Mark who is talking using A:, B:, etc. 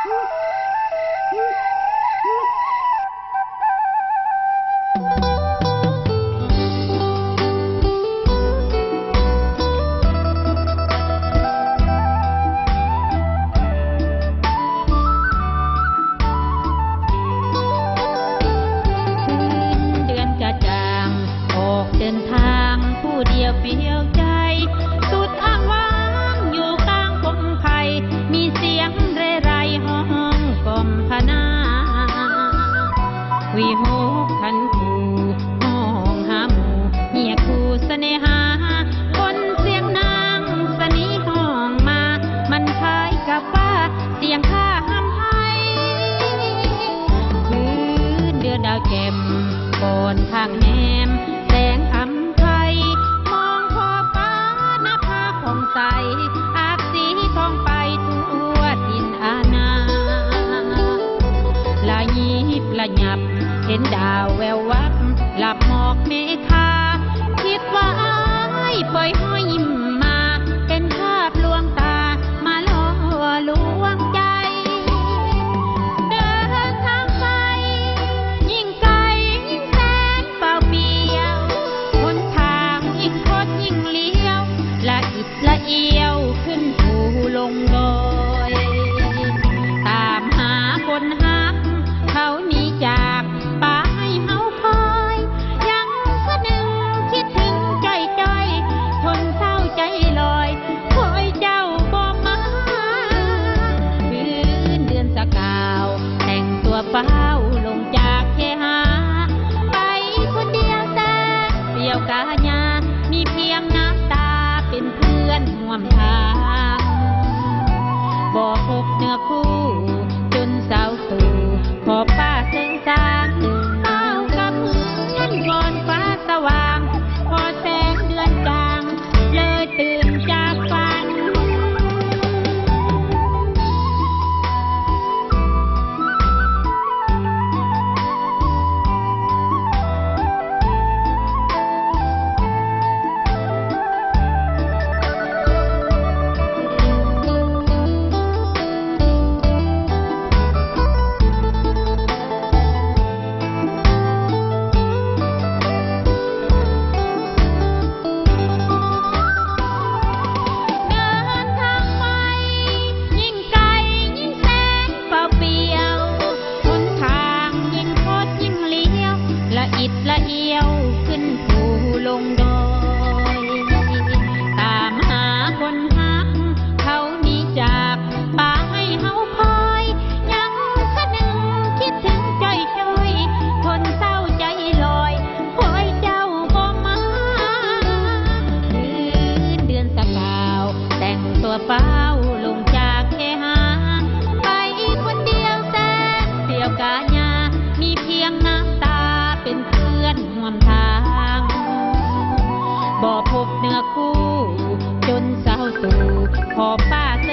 A: เดินทางผู้เดียวเปลี่ยวใจสุดอ้างว้างอยู่กลางพงไผ่มีเสียงเร่ไรห้องกล่อมพนาวิหกขันคู่ห้องหาหมู่เมียคู่เสน่หาคนเสียงนางสนีห้องมามันคล้ายกับว่าเสียงข้าห้ำให้คืนเดือนดาวแจ่มก่อนทางแหมแสงอำไพมองขอบฟ้าหน้าผาของใสอาบสีทองไปทั่วดินอาณาละยิบละยับเห็นดาวแวววับหลับหมอกเมฆาคิดว่าอ้ายปล่อยห้อยยิ้มมาเป็นภาพลวงตามาล่อลวงใจเดินทางไปยิ่งไกลยิ่งแสนเปล่าเปลี่ยวหนทางยิ่งคดยิ่งเลี้ยวละอิดละเอียวขึ้นภูลงดอยตามหาคนหักเขาหนีจากป่าให้เฮาคอยยังสะนึงคิดถึงจ้อยจ้อยทนเศร้าใจลอยคอยเจ้าบ่มาคืนเดือนสกาวแต่งตัวเฝ้าลงจากเคหาไปคนเดียวแต่เปลี่ยวกาญามีเพียงน้ำตาเป็นเพื่อนร่วมทางบ่พบเนื้อคู่จนสาวสู่ขอบฟ้าเชิงจางเต้ากับเพื่อนก่อนฟ้าสว่างพอแสงเดือนจางเลยตื่นจากฝันอิดละเอียวขึ้นภูลงดอยตามหาคนหักเขาหนีจากป่าให้เฮาคอยยังสะนึงคิดถึงจ้อยจ้อยทนเศร้าใจลอยคอยเจ้าบ่มาคืนเดือนสกาวแต่งตัวเฝ้าลงจากเคหาไปคนเดียวแต่เปลี่ยวกาญามีเพียงน้ำตาเป็นเพื่อนร่วมทางบ่พบเนื้อคู่จนเศร้าสู่ขอบฟ้าเส